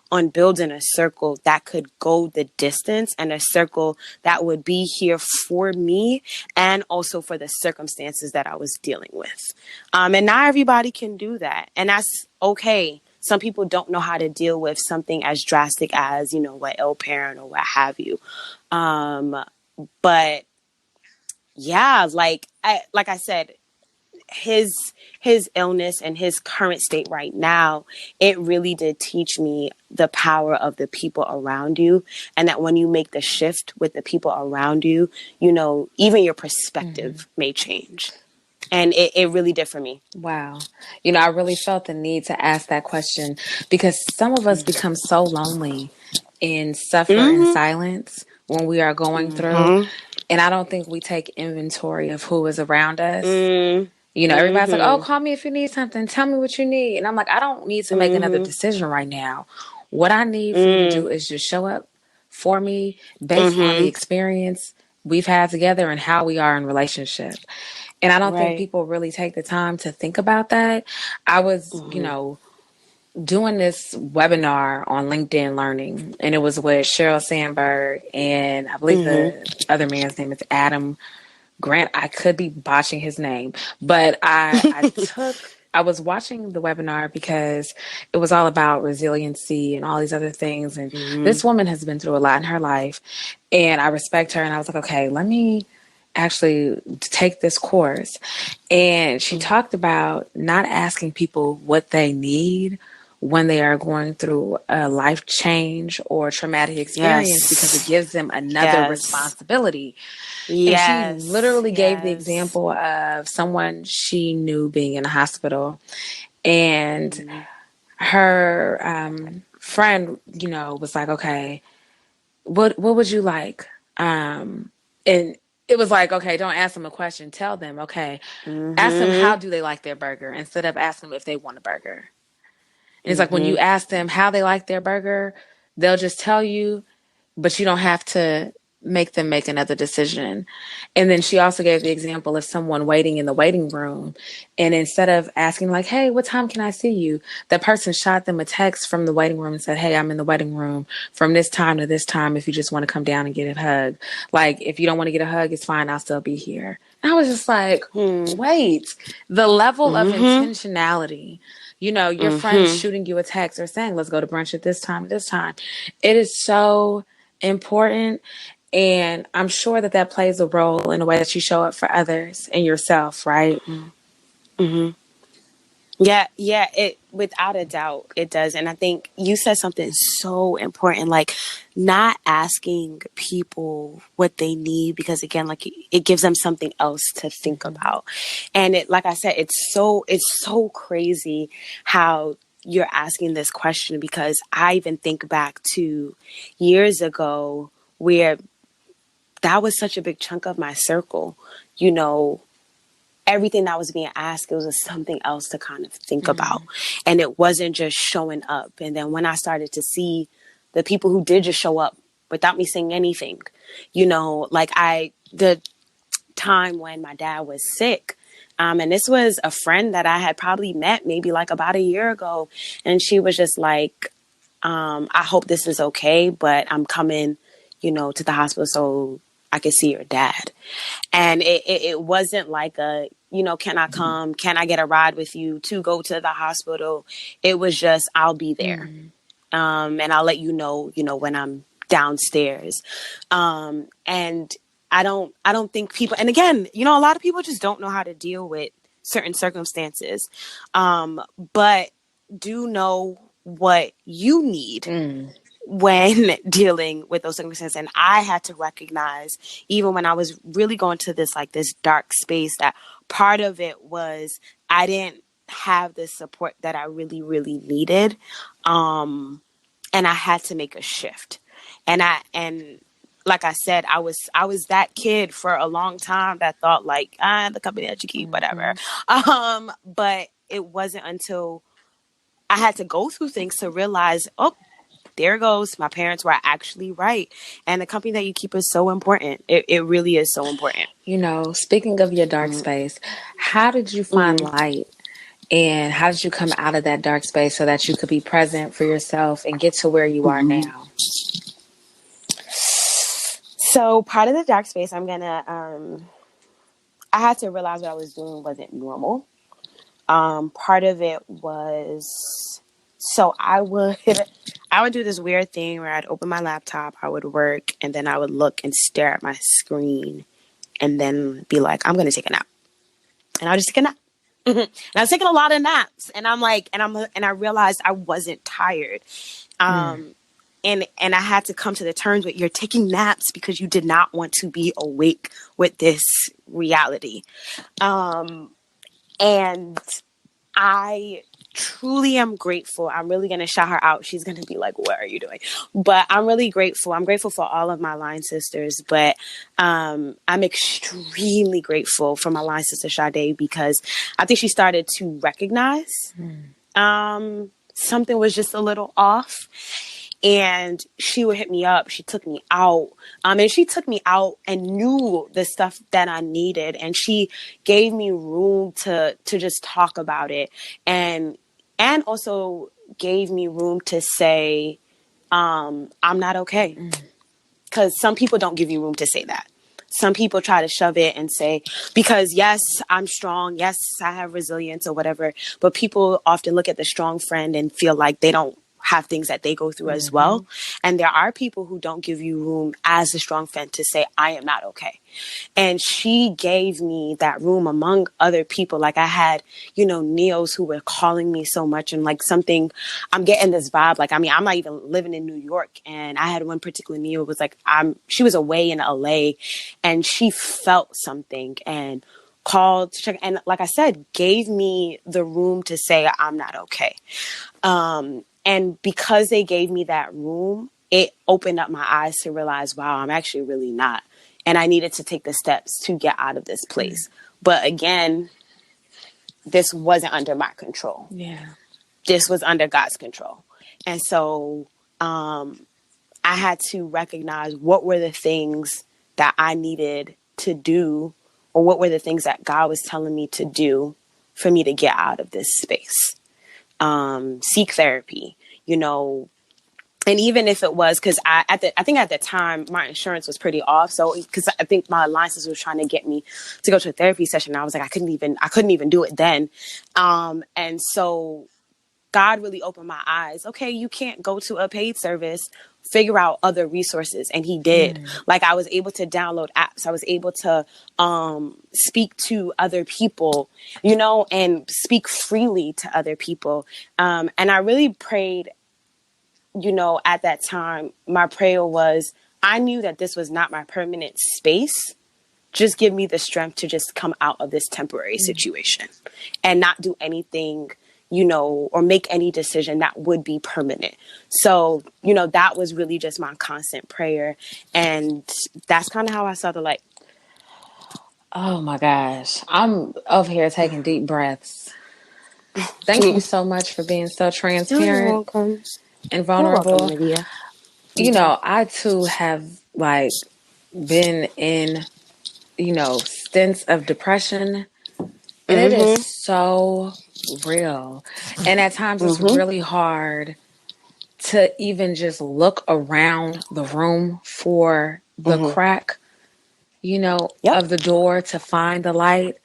on building a circle that could go the distance, and a circle that would be here for me and also for the circumstances that I was dealing with. And not everybody can do that. And that's okay. Some people don't know how to deal with something as drastic as, what ill parent or what have you. But yeah, like I said, his illness and his current state right now, it really did teach me the power of the people around you, and that when you make the shift with the people around you, even your perspective may change. And it really did for me. Wow. I really felt the need to ask that question because some of us become so lonely and suffer in silence when we are going through. And I don't think we take inventory of who is around us. Everybody's like, oh, call me if you need something. Tell me what you need. And I'm like, I don't need to make another decision right now. What I need for you to do is just show up for me based on the experience we've had together and how we are in relationship. And I don't think people really take the time to think about that. I was, doing this webinar on LinkedIn Learning, and it was with Sheryl Sandberg, and I believe the other man's name is Adam Grant. I could be botching his name, but I was watching the webinar because it was all about resiliency and all these other things. And this woman has been through a lot in her life, and I respect her. And I was like, okay, let me actually take this course. And she talked about not asking people what they need when they are going through a life change or traumatic experience, because it gives them another responsibility. And she literally gave the example of someone she knew being in a hospital, and her friend, was like, okay, what would you like? And it was like, okay, don't ask them a question. Tell them, okay, ask them how do they like their burger instead of asking them if they want a burger. And it's like when you ask them how they like their burger, they'll just tell you, but you don't have to make them make another decision. And then she also gave the example of someone waiting in the waiting room. And instead of asking like, hey, what time can I see you? That person shot them a text from the waiting room and said, hey, I'm in the waiting room from this time to this time. If you just want to come down and get a hug. Like, if you don't want to get a hug, it's fine. I'll still be here. And I was just like, wait, the level of intentionality. Your friend shooting you a text or saying, let's go to brunch at this time, It is so important. And I'm sure that plays a role in the way that you show up for others and yourself, right? Yeah, it without a doubt it does. And I think you said something so important, like not asking people what they need, because again, like it gives them something else to think about. And it, like I said, it's so crazy how you're asking this question, because I even think back to years ago where that was such a big chunk of my circle, everything that was being asked, it was something else to kind of think about. And it wasn't just showing up. And then when I started to see the people who did just show up without me saying anything, like the time when my dad was sick, and this was a friend that I had probably met maybe like about a year ago. And she was just like, I hope this is okay, but I'm coming, to the hospital so I could see your dad. And it wasn't like a, can I come? Can I get a ride with you to go to the hospital? It was just, I'll be there. And I'll let you know, when I'm downstairs. And I don't think people, and again, a lot of people just don't know how to deal with certain circumstances. But do know what you need when dealing with those circumstances. And I had to recognize, even when I was really going to this dark space, that part of it was I didn't have the support that I really, really needed. And I had to make a shift. And like I said, I was that kid for a long time that thought like, the company that you keep, whatever. But it wasn't until I had to go through things to realize, oh, there goes, my parents were actually right. And the company that you keep is so important. It really is so important. You know, speaking of your dark space, how did you find light? And how did you come out of that dark space so that you could be present for yourself and get to where you are now? So part of the dark space, I had to realize what I was doing wasn't normal. Part of it was, so I would do this weird thing where I'd open my laptop, I would work, and then I would look and stare at my screen and then be like, I'm going to take a nap. And I'll just take a nap. And I was taking a lot of naps, and I'm like, and I realized I wasn't tired. And I had to come to the terms with, you're taking naps because you did not want to be awake with this reality. And I truly am grateful. I'm really going to shout her out. She's going to be like, what are you doing? But I'm really grateful. I'm grateful for all of my line sisters, but I'm extremely grateful for my line sister Sade, because I think she started to recognize something was just a little off. And she would hit me up. She took me out. And she took me out and knew the stuff that I needed. And she gave me room to just talk about it. And also gave me room to say, I'm not okay. Because some people don't give you room to say that. Some people try to shove it and say, because yes, I'm strong. Yes, I have resilience or whatever. But people often look at the strong friend and feel like they don't have things that they go through as well. And there are people who don't give you room as a strong friend to say, I am not okay. And she gave me that room among other people. Like I had, neos who were calling me so much, and like something, I'm getting this vibe. Like, I mean, I'm not even living in New York. And I had one particular neo was like, she was away in LA, and she felt something and called to check. And like I said, gave me the room to say, I'm not okay. And because they gave me that room, it opened up my eyes to realize, wow, I'm actually really not. And I needed to take the steps to get out of this place. But again, this wasn't under my control. Yeah. This was under God's control. And so I had to recognize what were the things that I needed to do, or what were the things that God was telling me to do for me to get out of this space. Seek therapy, and even if it was, because I think at the time my insurance was pretty off. So, because I think my license was trying to get me to go to a therapy session. I was like, I couldn't even do it then. And so God really opened my eyes. Okay, you can't go to a paid service, figure out other resources. And he did. Like, I was able to download apps. I was able to speak to other people, and speak freely to other people. And I really prayed, at that time, my prayer was, I knew that this was not my permanent space. Just give me the strength to just come out of this temporary situation and not do anything, or make any decision that would be permanent. So, that was really just my constant prayer. And that's kind of how I saw the light. Oh my gosh. I'm over here taking deep breaths. Thank you so much for being so transparent. You're welcome. And vulnerable. You're welcome, Lydia. I too have been in, stints of depression, and it is so real. And at times it's really hard to even just look around the room for the crack, of the door to find the light.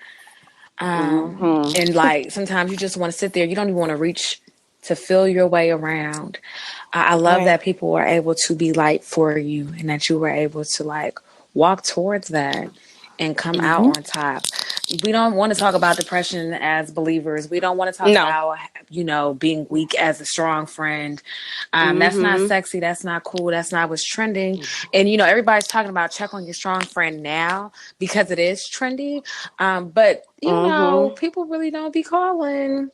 And like, sometimes you just want to sit there. You don't even want to reach to feel your way around. I love that people were able to be light for you, and that you were able to walk towards that and come out on top. we don't want to talk about depression as believers. We don't want to talk No. about, being weak as a strong friend. That's not Mm-hmm. sexy. That's not cool. That's not what's trending. And, everybody's talking about check on your strong friend now because it is trendy. But, Mm-hmm. people really don't be calling.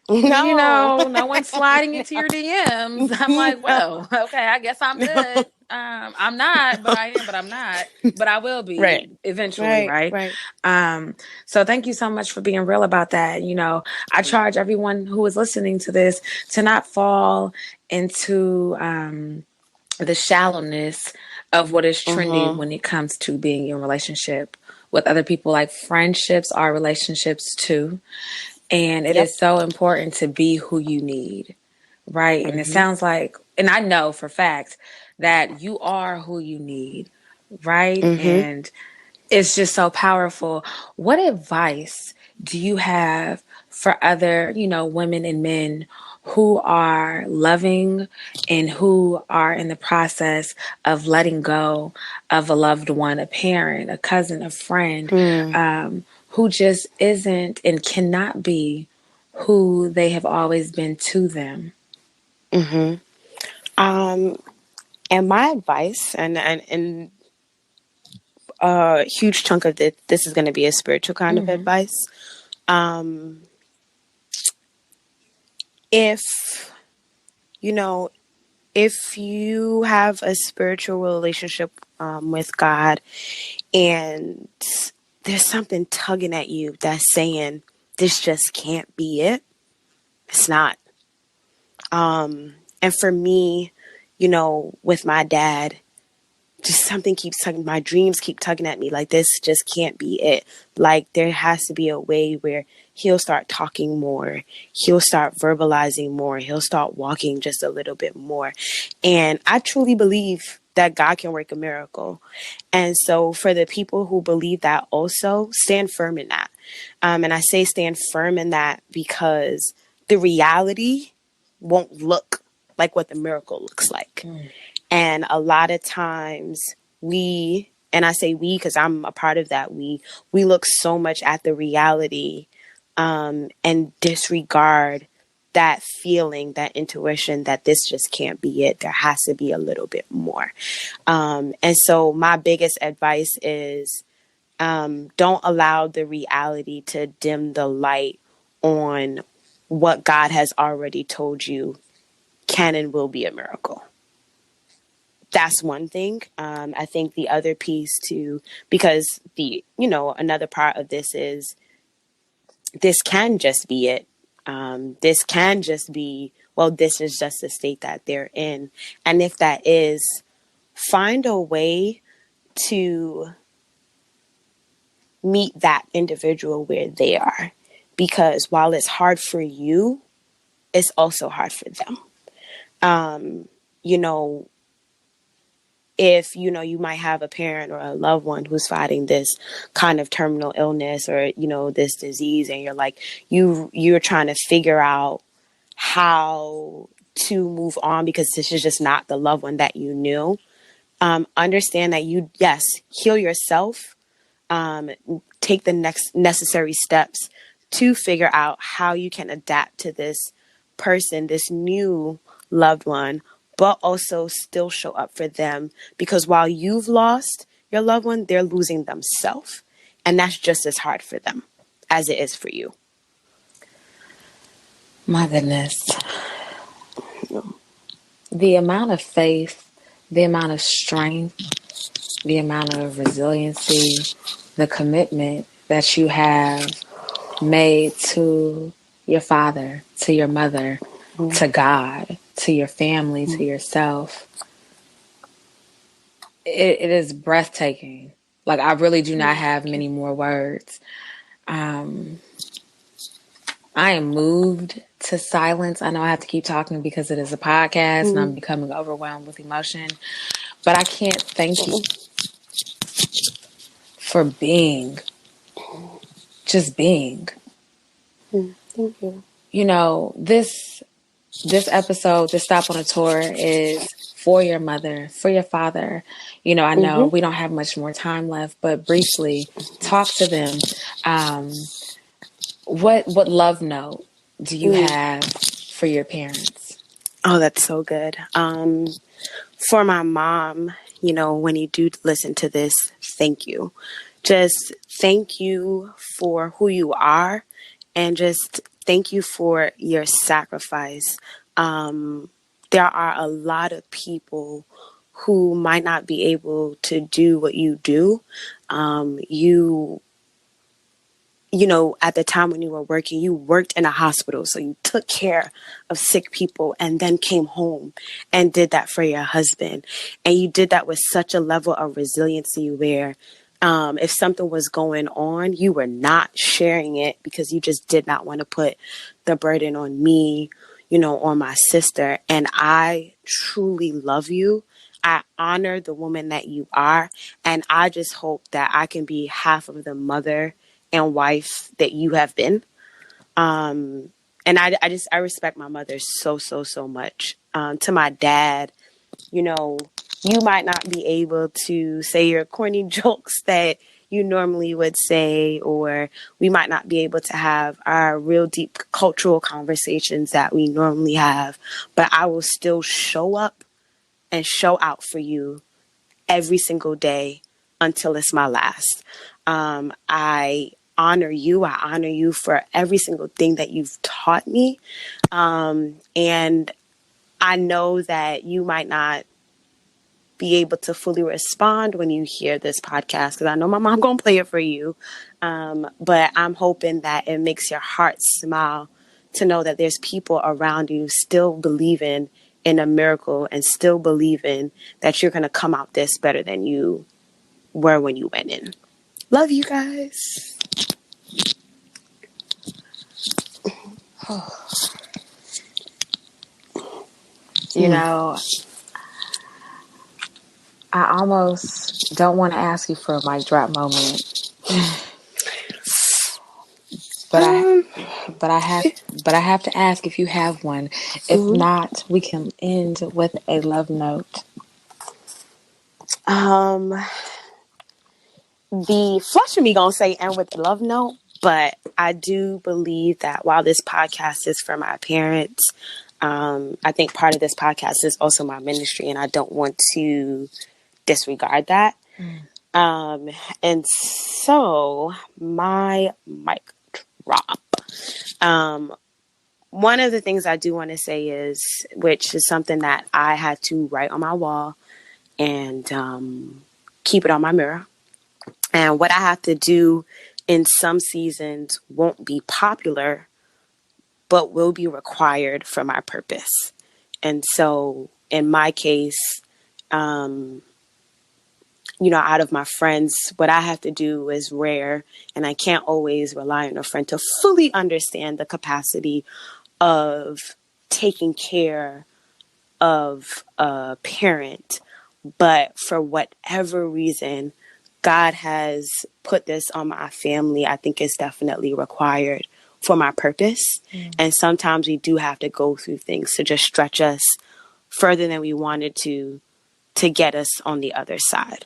No. No one's sliding into your DMs. I'm like, No. well, okay, I guess I'm No. good. I'm not, but I am, but I'm not. But I will be Right. eventually, Right. right? Right. So thank you so much for being real about that. I charge everyone who is listening to this to not fall into the shallowness of what is trendy Mm-hmm. when it comes to being in a relationship with other people. Like friendships are relationships too. And it Yep. is so important to be who you need, right? And it Mm-hmm. sounds like, and I know for fact that you are who you need, right? Mm-hmm. And it's just so powerful. What advice do you have for other, women and men who are loving and who are in the process of letting go of a loved one, a parent, a cousin, a friend, who just isn't and cannot be who they have always been to them? Mm-hmm. And my advice, and a huge chunk of this is going to be a spiritual kind of Mm-hmm. advice. Um, if you know, if you have a spiritual relationship with God, and there's something tugging at you that's saying this just can't be it, it's not. And for me, with my dad, just something keeps tugging, my dreams keep tugging at me, like this just can't be it. Like there has to be a way where he'll start talking more, he'll start verbalizing more, he'll start walking just a little bit more. And I truly believe that God can work a miracle. And so for the people who believe that, also stand firm in that. And I say stand firm in that because the reality won't look like what the miracle looks like. And a lot of times and I say we because I'm a part of that, we look so much at the reality and disregard that feeling, that intuition that this just can't be it. There has to be a little bit more. And so my biggest advice is don't allow the reality to dim the light on what God has already told you can and will be a miracle. That's one thing. I think the other piece too, because another part of this is this can just be it. This can just be, well, this is just the state that they're in. And if that is, find a way to meet that individual where they are. Because while it's hard for you, it's also hard for them. You know, if you might have a parent or a loved one who's fighting this kind of terminal illness or this disease, and you're like you're trying to figure out how to move on because this is just not the loved one that you knew. Understand that yes, heal yourself, take the next necessary steps to figure out how you can adapt to this person, this new loved one, but also still show up for them, because while you've lost your loved one, they're losing themselves. And that's just as hard for them as it is for you. My goodness. The amount of faith, the amount of strength, the amount of resiliency, the commitment that you have made to your father, to your mother, to God, to your family, to yourself. It is breathtaking. Like, I really do not have many more words. I am moved to silence. I know I have to keep talking because it is a podcast and I'm becoming overwhelmed with emotion. But I can't thank you for just being. Thank you. This this episode, this stop on a tour is for your mother, for your father. You know, I know Mm-hmm. we don't have much more time left, but briefly talk to them. Um, what love note do you Mm. have for your parents? Oh, that's so good. For my mom, you know, when you do listen to this, thank you. Just thank you for who you are, and just thank you for your sacrifice. There are a lot of people who might not be able to do what you do. You know, at the time when you were working, you worked in a hospital. So you took care of sick people and then came home and did that for your husband. And you did that with such a level of resiliency where if something was going on, you were not sharing it because you just did not want to put the burden on me, you know, on my sister. And I truly love you. I honor the woman that you are. And I just hope that I can be half of the mother and wife that you have been. And I respect my mother so much. To my dad, you know, you might not be able to say your corny jokes that you normally would say, or we might not be able to have our real deep cultural conversations that we normally have, but I will still show up and show out for you every single day until it's my last. I honor you. I honor you for every single thing that you've taught me. And I know that you might not be able to fully respond when you hear this podcast, because I know my mom gonna play it for you. But I'm hoping that it makes your heart smile to know that there's people around you still believing in a miracle and still believing that you're gonna come out this better than you were when you went in. Love you guys. You know, I almost don't want to ask you for a mic drop moment, but I Um, but I have to ask if you have one. If mhm. not, we can end with a love note. um, the flush of me gonna say and with the love note, but I do believe that while this podcast is for my parents, I think part of this podcast is also my ministry, and I don't want to disregard that. Mm. Um, and so my mic drop. Um, One of the things I do want to say is, which is something that I had to write on my wall and keep it on my mirror. And what I have to do in some seasons won't be popular, but will be required for my purpose. And so in my case, you know, out of my friends, what I have to do is rare, and I can't always rely on a friend to fully understand the capacity of taking care of a parent. But for whatever reason, God has put this on my family. I think it's definitely required for my purpose. Mm. And sometimes we do have to go through things to just stretch us further than we wanted to get us on the other side.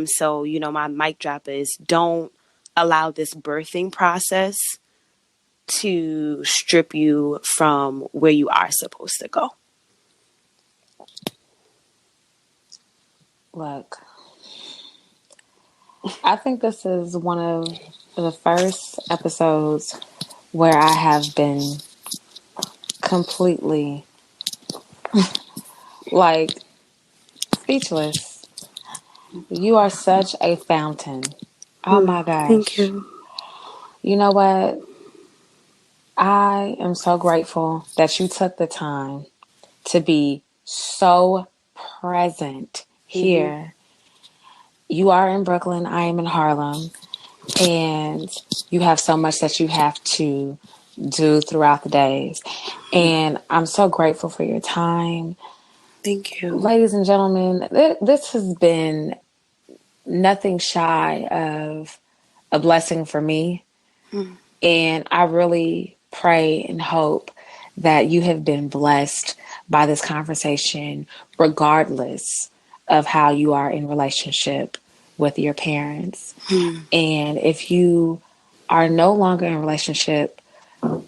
So, you know, my mic drop is, don't allow this birthing process to strip you from where you are supposed to go. Look, I think this is one of the first episodes where I have been completely like speechless. You are such a fountain. Oh my Thank gosh. you. You know what? I am so grateful that you took the time to be so present Mm-hmm. here. You are in Brooklyn, I am in Harlem, and you have so much that you have to do throughout the days. And I'm so grateful for your time. Thank you. Ladies and gentlemen, this has been nothing shy of a blessing for me. Mm. And I really pray and hope that you have been blessed by this conversation, regardless of how you are in relationship with your parents. And if you are no longer in relationship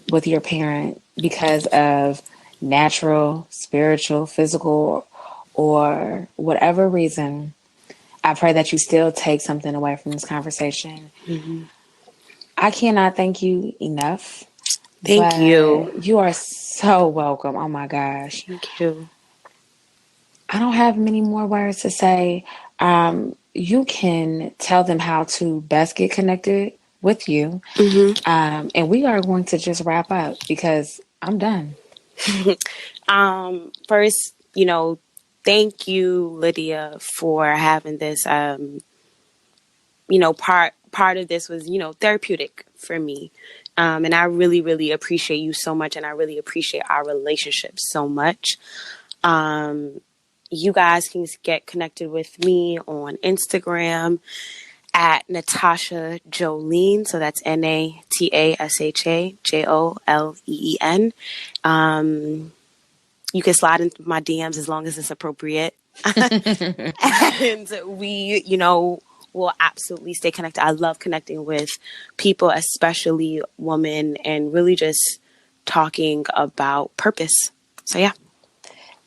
with your parent because of natural, spiritual, physical, or whatever reason, I pray that you still take something away from this conversation. Mm-hmm. I cannot thank you enough, Thank you. but you are so welcome. Oh my gosh. Thank you. I don't have many more words to say. You can tell them how to best get connected with you. Mm-hmm. And we are going to just wrap up because I'm done. First, thank you, Lydia, for having this. Part of this was, therapeutic for me. And I really, really appreciate you so much. And I really appreciate our relationship so much. You guys can get connected with me on Instagram at Natasha Jolene. So that's Natasha Joleen. You can slide into my DMs as long as it's appropriate. And we, will absolutely stay connected. I love connecting with people, especially women, and really just talking about purpose. So, yeah.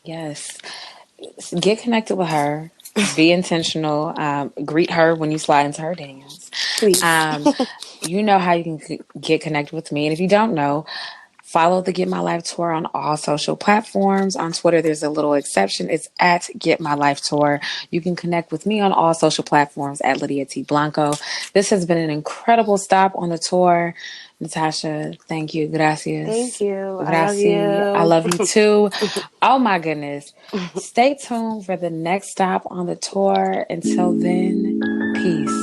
Yes. Get connected with her. Be intentional. Greet her when you slide into her DMs. Please. You know how you can get connected with me. And if you don't know, follow the Get My Life Tour on all social platforms. On Twitter, there's a little exception. It's at Get My Life Tour. You can connect with me on all social platforms at Lydia T. Blanco. This has been an incredible stop on the tour. Natasha, thank you. Gracias. Thank you. I love Gracias. you. I love you too. Oh my goodness. Stay tuned for the next stop on the tour. Until then, peace.